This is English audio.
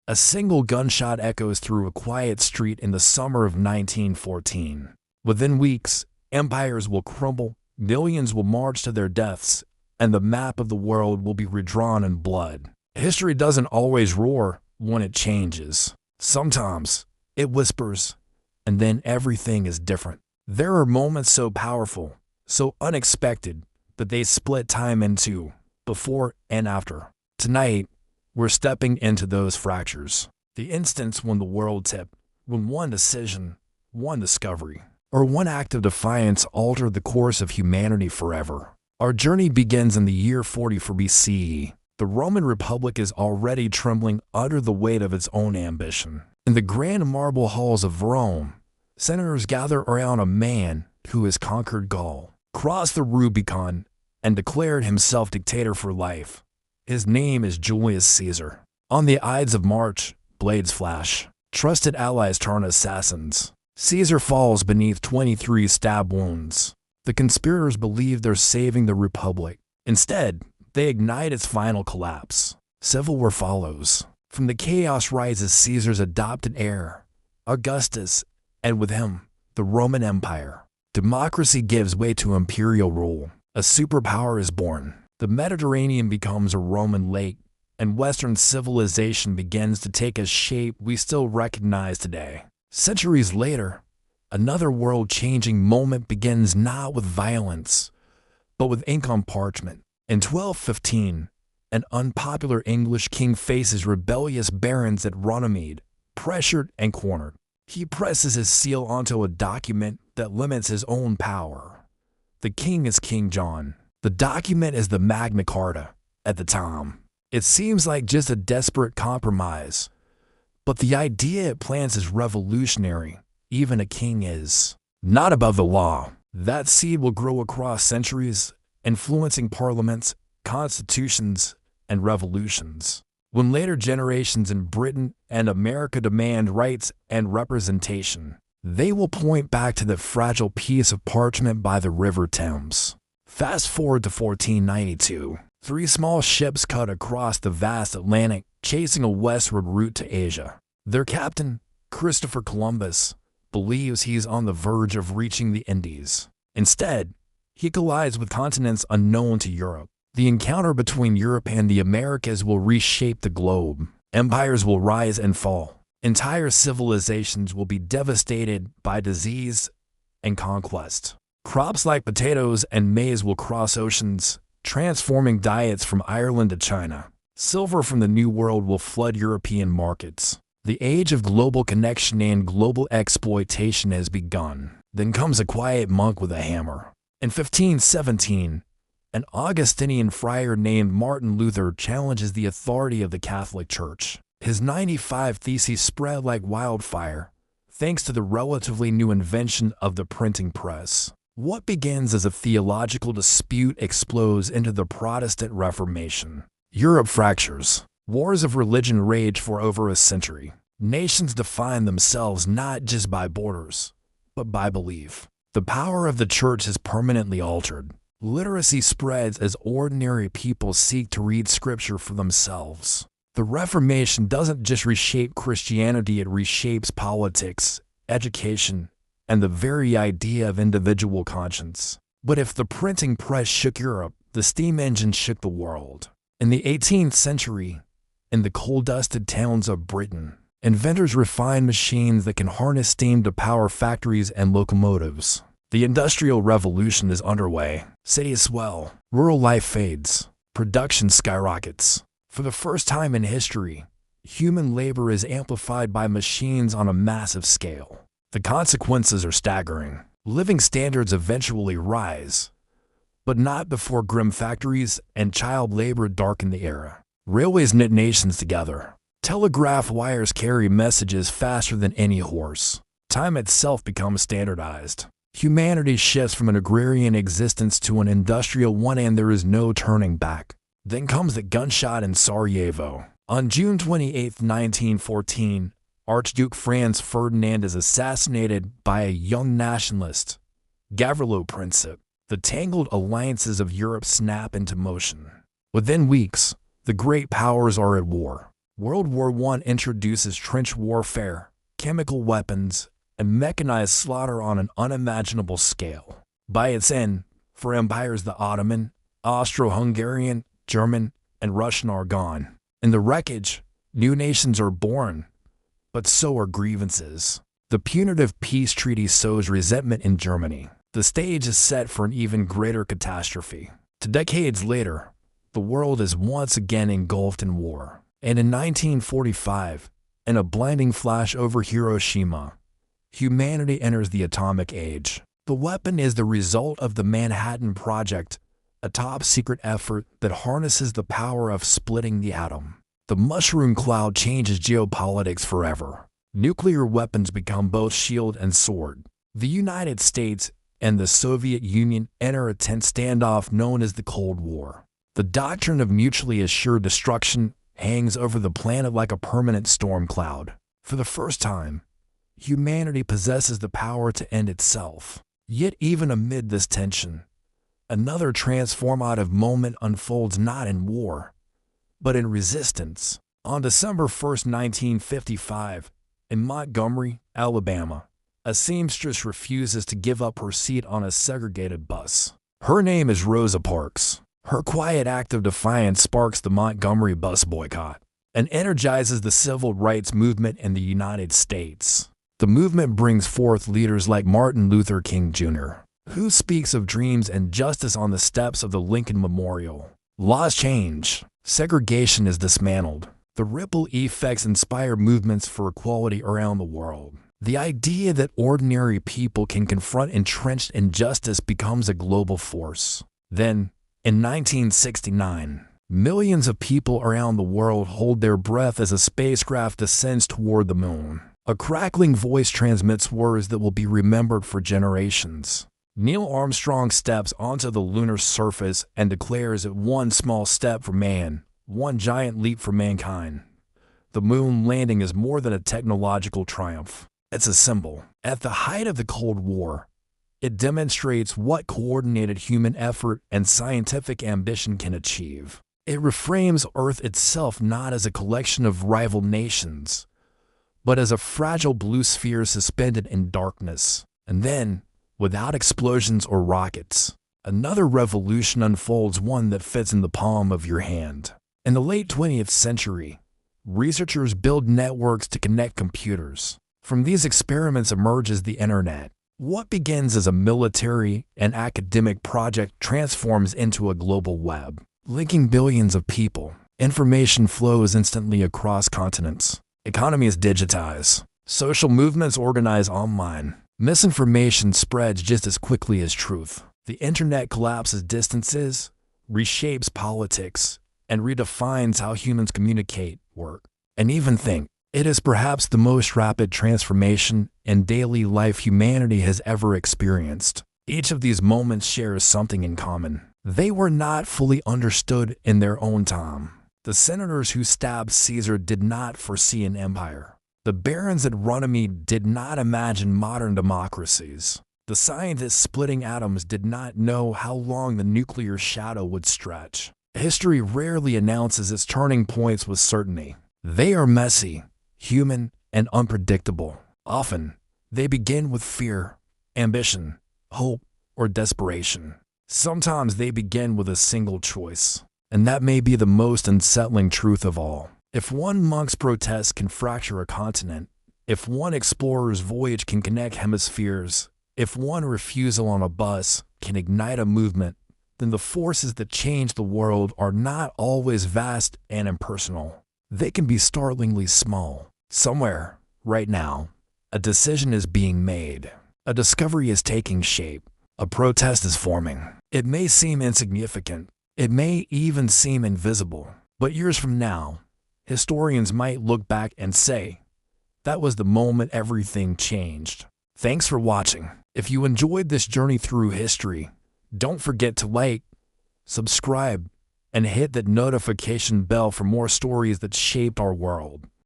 A single gunshot echoes through a quiet street in the summer of 1914. Within weeks, empires will crumble, millions will march to their deaths, and the map of the world will be redrawn in blood. History doesn't always roar when it changes. Sometimes it whispers, and then everything is different. There are moments so powerful, so unexpected, that they split time into before and after. Tonight, we're stepping into those fractures. The instance when the world tipped, when one decision, one discovery, or one act of defiance altered the course of humanity forever. Our journey begins in the year 44 BCE. The Roman Republic is already trembling under the weight of its own ambition. In the grand marble halls of Rome, senators gather around a man who has conquered Gaul, crossed the Rubicon, and declared himself dictator for life. His name is Julius Caesar. On the Ides of March, blades flash. Trusted allies turn assassins. Caesar falls beneath 23 stab wounds. The conspirators believe they're saving the Republic. Instead, they ignite its final collapse. Civil war follows. From the chaos rises Caesar's adopted heir, Augustus, and with him, the Roman Empire. Democracy gives way to imperial rule. A superpower is born. The Mediterranean becomes a Roman lake, and Western civilization begins to take a shape we still recognize today. Centuries later, another world-changing moment begins not with violence, but with ink on parchment. In 1215, an unpopular English king faces rebellious barons at Runnymede, pressured and cornered. He presses his seal onto a document that limits his own power. The king is King John. The document is the Magna Carta at the time. It seems like just a desperate compromise, but the idea it plants is revolutionary. Even a king is not above the law. That seed will grow across centuries, influencing parliaments, constitutions, and revolutions. When later generations in Britain and America demand rights and representation, they will point back to the fragile piece of parchment by the River Thames. Fast forward to 1492. 3 small ships cut across the vast Atlantic, chasing a westward route to Asia. Their captain, Christopher Columbus, believes he's on the verge of reaching the Indies. Instead, he collides with continents unknown to Europe. The encounter between Europe and the Americas will reshape the globe. Empires will rise and fall. Entire civilizations will be devastated by disease and conquest. Crops like potatoes and maize will cross oceans, transforming diets from Ireland to China. Silver from the New World will flood European markets. The age of global connection and global exploitation has begun. Then comes a quiet monk with a hammer. In 1517, an Augustinian friar named Martin Luther challenges the authority of the Catholic Church. His 95 Theses spread like wildfire, thanks to the relatively new invention of the printing press. What begins as a theological dispute explodes into the Protestant Reformation. Europe fractures. Wars of religion rage for over a century. Nations define themselves not just by borders, but by belief. The power of the church is permanently altered. Literacy spreads as ordinary people seek to read scripture for themselves. The Reformation doesn't just reshape Christianity, it reshapes politics, education, and the very idea of individual conscience. But if the printing press shook Europe, the steam engine shook the world. In the 18th century, in the coal-dusted towns of Britain, inventors refined machines that can harness steam to power factories and locomotives. The Industrial Revolution is underway. Cities swell, rural life fades, production skyrockets. For the first time in history, human labor is amplified by machines on a massive scale. The consequences are staggering. Living standards eventually rise, but not before grim factories and child labor darken the era. Railways knit nations together. Telegraph wires carry messages faster than any horse. Time itself becomes standardized. Humanity shifts from an agrarian existence to an industrial one, and there is no turning back. Then comes the gunshot in Sarajevo. On June 28, 1914, Archduke Franz Ferdinand is assassinated by a young nationalist, Gavrilo Princip. The tangled alliances of Europe snap into motion. Within weeks, the great powers are at war. World War I introduces trench warfare, chemical weapons, and mechanized slaughter on an unimaginable scale. By its end, for empires the Ottoman, Austro-Hungarian, German, and Russian are gone. In the wreckage, new nations are born, but so are grievances. The punitive peace treaty sows resentment in Germany. The stage is set for an even greater catastrophe. 2 decades later, the world is once again engulfed in war. And in 1945, in a blinding flash over Hiroshima, humanity enters the atomic age. The weapon is the result of the Manhattan Project, a top-secret effort that harnesses the power of splitting the atom. The mushroom cloud changes geopolitics forever. Nuclear weapons become both shield and sword. The United States and the Soviet Union enter a tense standoff known as the Cold War. The doctrine of mutually assured destruction hangs over the planet like a permanent storm cloud. For the first time, humanity possesses the power to end itself. Yet even amid this tension, another transformative moment unfolds not in war, but in resistance. On December 1st, 1955, in Montgomery, Alabama, a seamstress refuses to give up her seat on a segregated bus. Her name is Rosa Parks. Her quiet act of defiance sparks the Montgomery bus boycott and energizes the civil rights movement in the United States. The movement brings forth leaders like Martin Luther King Jr., who speaks of dreams and justice on the steps of the Lincoln Memorial. Laws change. Segregation is dismantled. The ripple effects inspire movements for equality around the world. The idea that ordinary people can confront entrenched injustice becomes a global force. Then, in 1969, millions of people around the world hold their breath as a spacecraft descends toward the moon. A crackling voice transmits words that will be remembered for generations. Neil Armstrong steps onto the lunar surface and declares it one small step for man, one giant leap for mankind. The moon landing is more than a technological triumph. It's a symbol. At the height of the Cold War, it demonstrates what coordinated human effort and scientific ambition can achieve. It reframes Earth itself not as a collection of rival nations, but as a fragile blue sphere suspended in darkness. And then, without explosions or rockets, another revolution unfolds, one that fits in the palm of your hand. In the late 20th century, researchers build networks to connect computers. From these experiments emerges the Internet. What begins as a military and academic project transforms into a global web, linking billions of people. Information flows instantly across continents. Economies digitize. Social movements organize online. Misinformation spreads just as quickly as truth. The Internet collapses distances, reshapes politics, and redefines how humans communicate, work, and even think. It is perhaps the most rapid transformation in daily life humanity has ever experienced. Each of these moments shares something in common. They were not fully understood in their own time. The senators who stabbed Caesar did not foresee an empire. The barons at Runnymede did not imagine modern democracies. The scientists splitting atoms did not know how long the nuclear shadow would stretch. History rarely announces its turning points with certainty. They are messy, human, and unpredictable. Often, they begin with fear, ambition, hope, or desperation. Sometimes they begin with a single choice, and that may be the most unsettling truth of all. If one monk's protest can fracture a continent, if one explorer's voyage can connect hemispheres, if one refusal on a bus can ignite a movement, then the forces that change the world are not always vast and impersonal. They can be startlingly small. Somewhere, right now, a decision is being made. A discovery is taking shape. A protest is forming. It may seem insignificant. It may even seem invisible. But years from now, historians might look back and say, that was the moment everything changed. Thanks for watching. If you enjoyed this journey through history, don't forget to like, subscribe, and hit that notification bell for more stories that shaped our world.